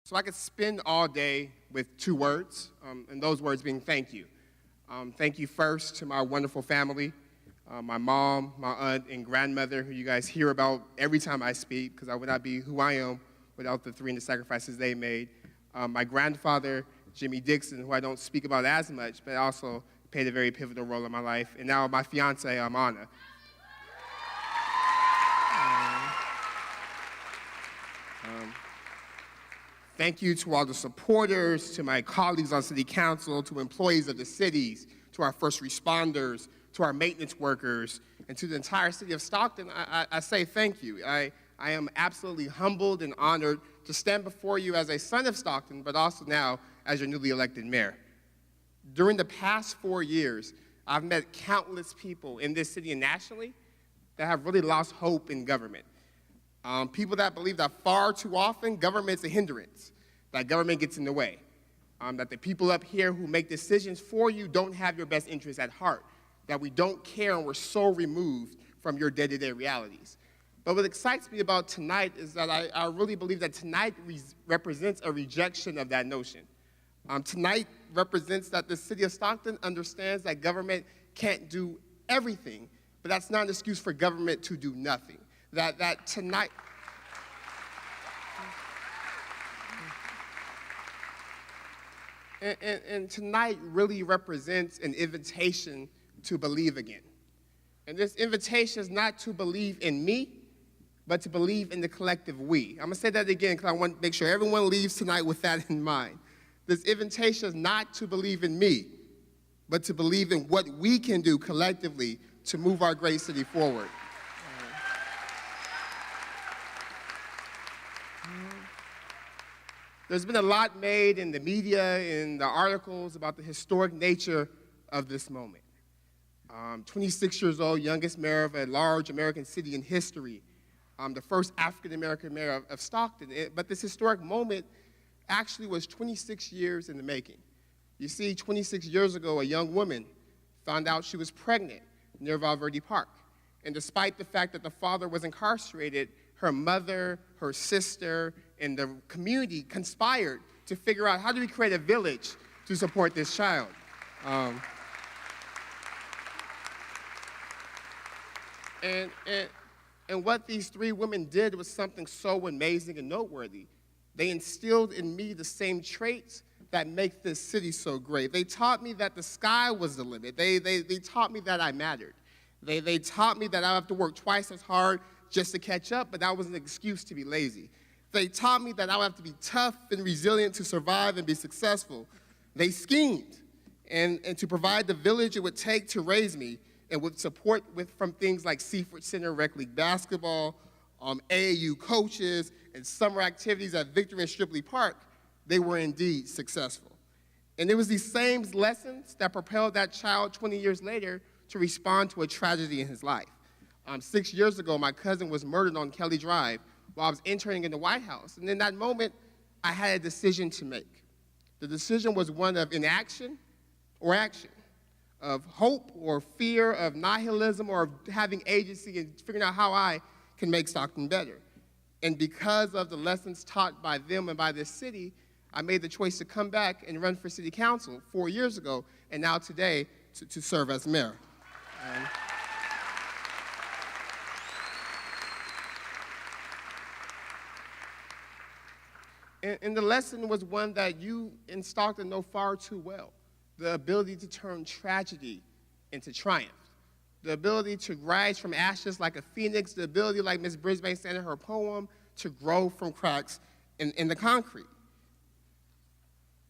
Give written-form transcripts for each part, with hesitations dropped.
So I could spend all day with two words, and those words being thank you. Thank you first to my wonderful family, my mom, my aunt, and grandmother, who you guys hear about every time I speak, because I would not be who I am without the three and the sacrifices they made. My grandfather, Jimmy Dixon, who I don't speak about as much, but also played a very pivotal role in my life. And now my fiance, Amana. Thank you to all the supporters, to my colleagues on city council, to employees of the cities, to our first responders, to our maintenance workers, and to the entire city of Stockton. I say thank you. I am absolutely humbled and honored to stand before you as a son of Stockton, but also now as your newly elected mayor. During the past 4 years, I've met countless people in this city and nationally that have really lost hope in government. People that believe that far too often government's a hindrance, that government gets in the way, that the people up here who make decisions for you don't have your best interests at heart, that we don't care and we're so removed from your day-to-day realities. But what excites me about tonight is that I really believe that tonight represents a rejection of that notion. Tonight represents that the city of Stockton understands that government can't do everything, but that's not an excuse for government to do nothing. That tonight, and tonight really represents an invitation to believe again. And this invitation is not to believe in me, but to believe in the collective we. I'm gonna say that again because I want to make sure everyone leaves tonight with that in mind. This invitation is not to believe in me, but to believe in what we can do collectively to move our great city forward. There's been a lot made in the media, in the articles about the historic nature of this moment. 26 years old, youngest mayor of a large American city in history, the first African-American mayor of Stockton. But this historic moment actually was 26 years in the making. You see, 26 years ago, a young woman found out she was pregnant near Valverde Park. And despite the fact that the father was incarcerated, her mother, her sister, and the community conspired to figure out how do we create a village to support this child. And what these three women did was something so amazing and noteworthy. They instilled in me the same traits that make this city so great. They taught me that the sky was the limit. They taught me that I mattered. They taught me that I have to work twice as hard just to catch up, but that was an excuse to be lazy. They taught me that I would have to be tough and resilient to survive and be successful. They schemed and to provide the village it would take to raise me, and with support from things like Seaford Center Rec League basketball, AAU coaches, and summer activities at Victory and Stripley Park, they were indeed successful. And it was these same lessons that propelled that child 20 years later to respond to a tragedy in his life. 6 years ago, my cousin was murdered on Kelly Drive while I was interning in the White House. And in that moment, I had a decision to make. The decision was one of inaction or action, of hope or fear, of nihilism or of having agency and figuring out how I can make Stockton better. And because of the lessons taught by them and by this city, I made the choice to come back and run for city council 4 years ago, and now today to serve as mayor. And the lesson was one that you in Stockton know far too well: the ability to turn tragedy into triumph, the ability to rise from ashes like a phoenix, the ability, like Ms. Brisbane said in her poem, to grow from cracks in the concrete.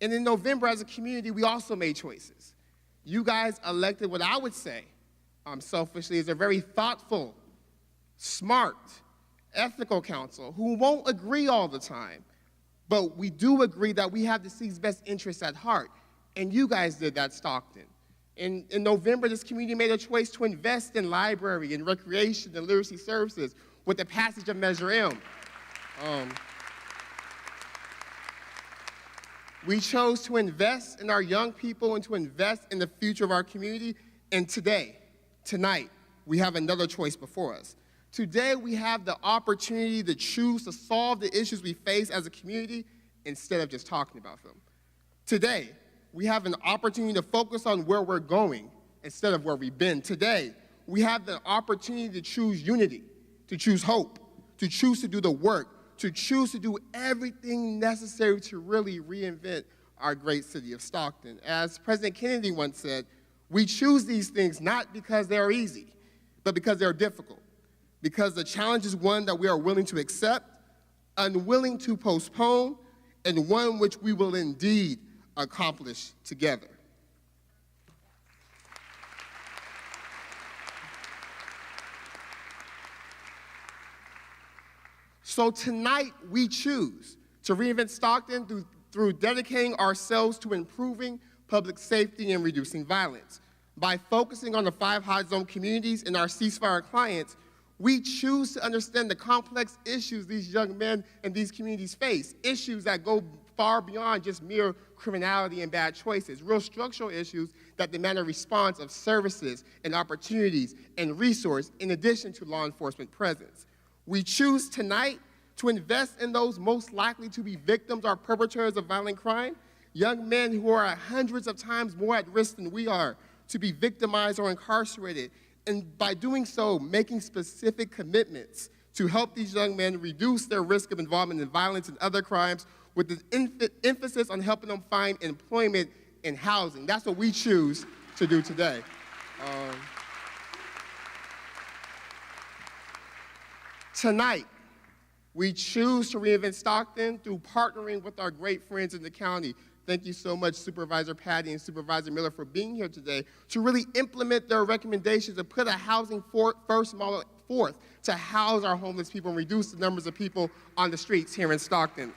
And in November, as a community, we also made choices. You guys elected what I would say, selfishly, is a very thoughtful, smart, ethical council who won't agree all the time, but we do agree that we have the city's best interests at heart. And you guys did that, Stockton. In November, this community made a choice to invest in library and recreation and literacy services with the passage of Measure M. We chose to invest in our young people and to invest in the future of our community. And tonight, we have another choice before us. Today, we have the opportunity to choose to solve the issues we face as a community instead of just talking about them. Today, we have an opportunity to focus on where we're going instead of where we've been. Today, we have the opportunity to choose unity, to choose hope, to choose to do the work, to choose to do everything necessary to really reinvent our great city of Stockton. As President Kennedy once said, we choose these things not because they're easy, but because they're difficult. Because the challenge is one that we are willing to accept, unwilling to postpone, and one which we will indeed accomplish together. So tonight, we choose to reinvent Stockton through dedicating ourselves to improving public safety and reducing violence. By focusing on the 5 hot zone communities and our ceasefire clients, we choose to understand the complex issues these young men and these communities face, issues that go far beyond just mere criminality and bad choices, real structural issues that demand a response of services and opportunities and resource in addition to law enforcement presence. We choose tonight to invest in those most likely to be victims or perpetrators of violent crime, young men who are hundreds of times more at risk than we are to be victimized or incarcerated, and by doing so, making specific commitments to help these young men reduce their risk of involvement in violence and other crimes with the emphasis on helping them find employment and housing. That's what we choose to do today. Tonight, we choose to reinvent Stockton through partnering with our great friends in the county. Thank you so much, Supervisor Patty and Supervisor Miller, for being here today to really implement their recommendations and put a housing first model forth to house our homeless people and reduce the numbers of people on the streets here in Stockton.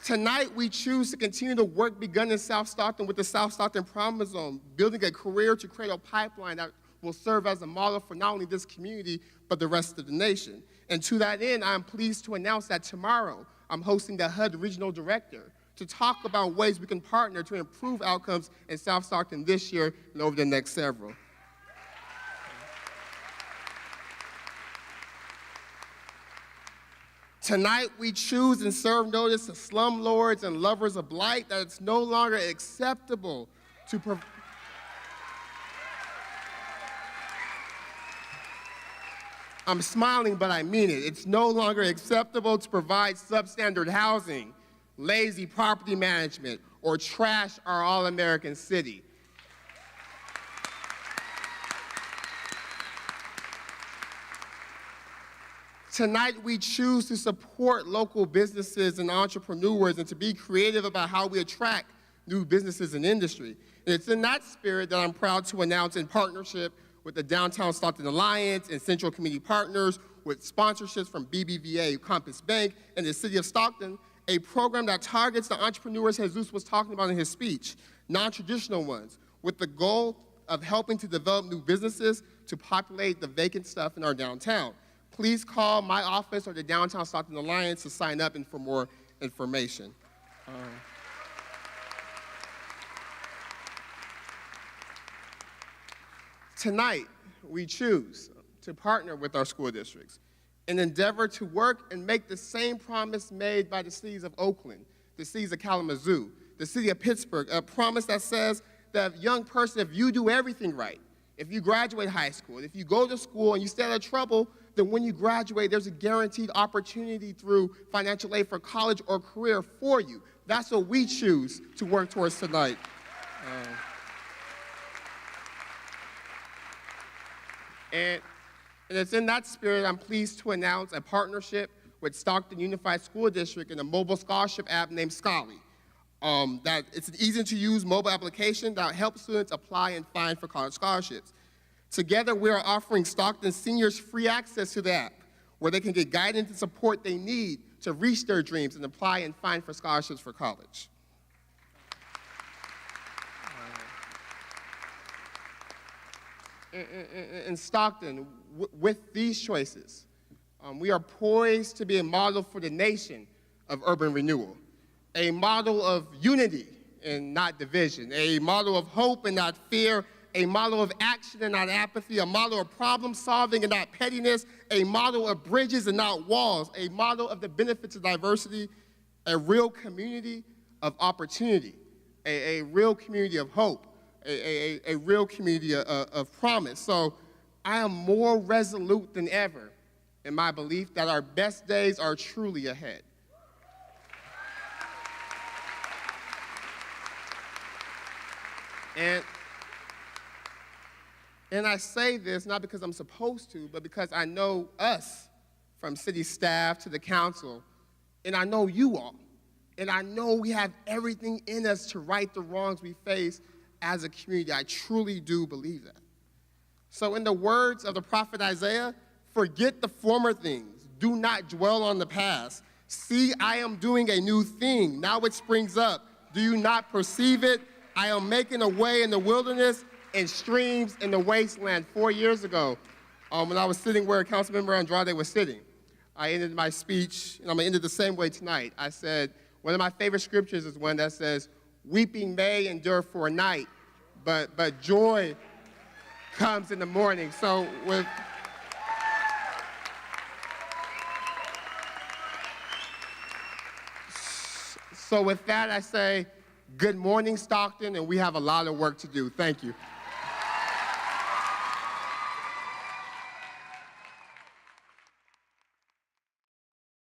Tonight, we choose to continue the work begun in South Stockton with the South Stockton Promise Zone, building a career to create a pipeline that will serve as a model for not only this community, but the rest of the nation. And to that end, I'm pleased to announce that tomorrow, I'm hosting the HUD Regional Director to talk about ways we can partner to improve outcomes in South Stockton this year and over the next several. Tonight, we choose and serve notice to slumlords and lovers of blight that it's no longer acceptable to I'm smiling, but I mean it. It's no longer acceptable to provide substandard housing, lazy property management, or trash our all-American city. Tonight, we choose to support local businesses and entrepreneurs and to be creative about how we attract new businesses and industry. And it's in that spirit that I'm proud to announce, in partnership with the Downtown Stockton Alliance and Central Community Partners, with sponsorships from BBVA, Compass Bank, and the City of Stockton, a program that targets the entrepreneurs Jesus was talking about in his speech, non-traditional ones, with the goal of helping to develop new businesses to populate the vacant stuff in our downtown. Please call my office or the Downtown Stockton Alliance to sign up and for more information. Tonight, we choose to partner with our school districts and endeavor to work and make the same promise made by the cities of Oakland, the cities of Kalamazoo, the city of Pittsburgh, a promise that says that young person, if you do everything right, if you graduate high school, if you go to school and you stay out of trouble, then when you graduate, there's a guaranteed opportunity through financial aid for college or career for you. That's what we choose to work towards tonight. And it's in that spirit I'm pleased to announce a partnership with Stockton Unified School District and a mobile scholarship app named Scholly. That it's an easy-to-use mobile application that helps students apply and find for college scholarships. Together, we are offering Stockton seniors free access to the app, where they can get guidance and support they need to reach their dreams and apply and find for scholarships for college. In Stockton, with these choices, we are poised to be a model for the nation of urban renewal, a model of unity and not division, a model of hope and not fear, a model of action and not apathy, a model of problem solving and not pettiness, a model of bridges and not walls, a model of the benefits of diversity, a real community of opportunity, a real community of hope, a real community of promise. So I am more resolute than ever in my belief that our best days are truly ahead. And I say this not because I'm supposed to, but because I know us, from city staff to the council, and I know you all. And I know we have everything in us to right the wrongs we face as a community. I truly do believe that. So in the words of the prophet Isaiah, forget the former things. Do not dwell on the past. See, I am doing a new thing. Now it springs up. Do you not perceive it? I am making a way in the wilderness and streams in the wasteland. 4 years ago, when I was sitting where Councilmember Andrade was sitting, I ended my speech, and I'm going to end it the same way tonight. I said, one of my favorite scriptures is one that says, weeping may endure for a night, but joy comes in the morning. So with that, I say, good morning, Stockton, and we have a lot of work to do. Thank you.